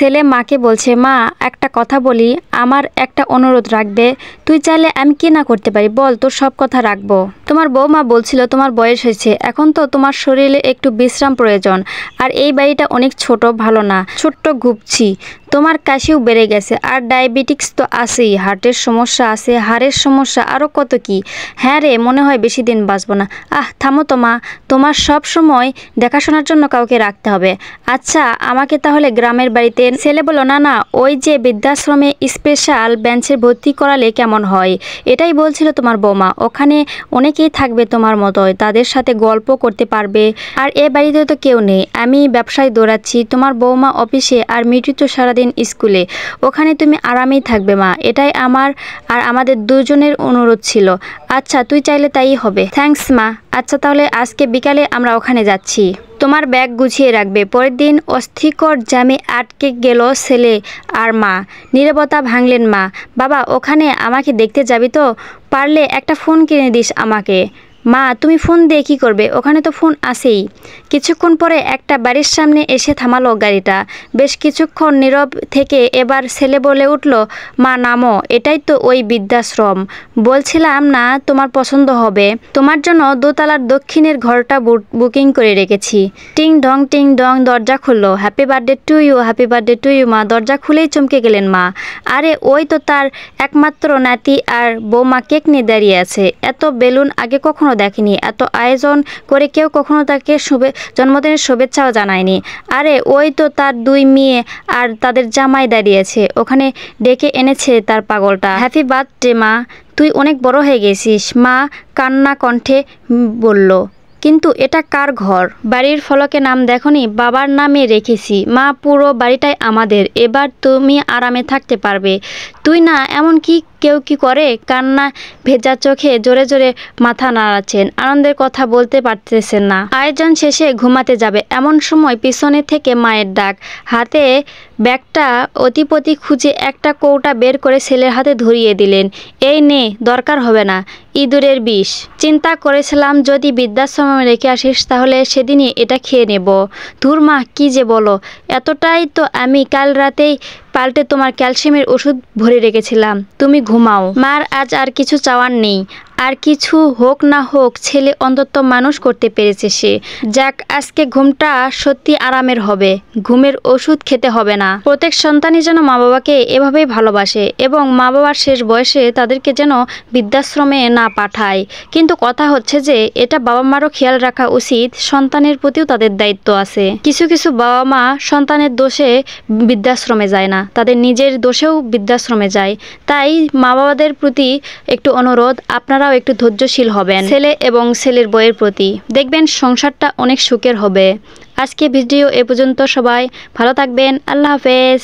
ছেলে মাকে বলছে, মা একটা কথা বলি, আমার একটা অনুরোধ রাখবে? তুই চাইলে আমি কি না করতে পারি বল, তোর সব কথা রাখবো। তোমার বৌমা বলছিল তোমার বয়স হয়েছে, এখন তো তোমার শরীরে একটু বিশ্রাম প্রয়োজন, আর এই বাড়িটা অনেক ছোট, ভালো না, ছোট্ট ঘুপছি, তোমার কাশিও বেড়ে গেছে, আর ডায়াবেটিক্স তো আছেই, হার্টের সমস্যা আছে, হাড়ের সমস্যা, আরও কত কি। হ্যাঁ রে, মনে হয় বেশি দিন বাঁচবো না। থামো তো মা, তোমার সব সময় দেখাশোনার জন্য কাউকে রাখতে হবে। আচ্ছা, আমাকে তাহলে গ্রামের বাড়িতে। ছেলে বলল, না না, ওই যে বৃদ্ধাশ্রমে স্পেশাল বেঞ্চে ভর্তি করালে কেমন হয়, এটাই বলছিল তোমার বৌমা। ওখানে অনেকেই থাকবে তোমার মতোই, তাদের সাথে গল্প করতে পারবে। আর এ বাড়িতে তো কেউ নেই, আমি ব্যবসায় দৌড়াচ্ছি, তোমার বৌমা অফিসে, আর মিঠু তো সারাদিন স্কুলে। ওখানে তুমি আরামেই থাকবে মা, এটাই আমার আর আমাদের দুজনের অনুরোধ ছিল। আচ্ছা, তুই চাইলে তাই হবে। থ্যাঙ্কস মা। আচ্ছা তাহলে আজকে বিকালে আমরা ওখানে যাচ্ছি। তোমার ব্যাগ গুছিয়ে রাখবে। পরের দিন অস্থিকর জ্যামে আটকে গেল ছেলে আর মা। নীরবতা ভাঙলেন মা। বাবা, ওখানে আমাকে দেখতে যাবি তো? পারলে একটা ফোন কিনে দিস আমাকে। মা, তুমি ফোন দিয়ে কী করবে? ওখানে তো ফোন আছেই। কিছুক্ষণ পরে একটা বাড়ির সামনে এসে থামালো গাড়িটা। বেশ কিছুক্ষণ নীরব থেকে এবার ছেলে বলে উঠল, মা নামো, এটাই তো ওই বৃদ্ধাশ্রম। বলছিলাম না তোমার পছন্দ হবে? তোমার জন্য দোতলার দক্ষিণের ঘরটা বুকিং করে রেখেছি। টিং ডং দরজা খুললো। Happy birthday to you, happy birthday to you. মা দরজা খুলেই চমকে গেলেন মা। আরে ওই তো তার একমাত্র নাতি আর বৌমা কেক নিয়ে দাঁড়িয়ে আছে। এত বেলুন আগে কখনো দেখেনি, এত আয়োজন করে কেউ কখনো তাকে জন্মদিনের শুভেচ্ছাও জানায়নি। আরে ওই তো তার দুই মেয়ে আর তাদের জামাই দাঁড়িয়েছে, ওখানে ডেকে এনেছে তার পাগলটা। হ্যাপি বার্থডে মা, তুই অনেক বড় হয়ে গেছিস। মা কান্না কণ্ঠে বলল, কিন্তু এটা কার ঘর? বাড়ির ফলকে নাম দেখনি? বাবার নামে রেখেছি মা, পুরো বাড়িটাই আমাদের, এবার তুমি আরামে থাকতে পারবে। তুই না, এমন কি কেউ কি করে? কান্না ভেজা চোখে জোরে জোরে মাথা নাড়াচ্ছেন, আনন্দের কথা বলতে পারতেছেন না। আয়োজন শেষে ঘুমাতে যাবে এমন সময় পিছনে থেকে মায়ের ডাক। হাতে ব্যাগটা অতিপতি খুঁজে একটা কৌটা বের করে ছেলের হাতে ধরিয়ে দিলেন। এই নে, দরকার হবে না, ইঁদুরের বিষ। চিন্তা করেছিলাম যদি বৃদ্ধাশ্রমে রেখে আসিস তাহলে সেদিনই এটা খেয়ে নেব। ধুর মা, কী যে বলো, এতটাই তো আমি কাল রাতেই পাল্টে তোমার ক্যালসিয়ামের ওষুধ ভরে রেখেছিলাম, তুমি ঘুমাও। মার আজ আর কিছু চাওয়ার নেই, আর কিছু হোক না হোক ছেলে অন্তত মানুষ করতে পেরেছে সে। যাক, আজকে ঘুমটা সত্যি আরামের হবে, ঘুমের ওষুধ খেতে হবে না। প্রত্যেক সন্তানই যেন মা বাবাকে এভাবেই ভালোবাসে, এবং মা বাবার শেষ বয়সে তাদেরকে যেন বৃদ্ধাশ্রমে না পাঠায়। কিন্তু কথা হচ্ছে যে এটা বাবা মারও খেয়াল রাখা উচিত, সন্তানের প্রতিও তাদের দায়িত্ব আছে। কিছু কিছু বাবা মা সন্তানের দোষে বৃদ্ধাশ্রমে যায় না, তাদের নিজের দোষেও বৃদ্ধাশ্রমে যায়। তাই মা বাবাদের প্রতি একটু অনুরোধ, আপনারাও একটু ধৈর্যশীল হবেন ছেলে এবং ছেলের বউয়ের প্রতি, দেখবেন সংসারটা অনেক সুখের হবে। আজকে ভিডিও এ পর্যন্ত, সবাই ভালো থাকবেন, আল্লাহ হাফেজ।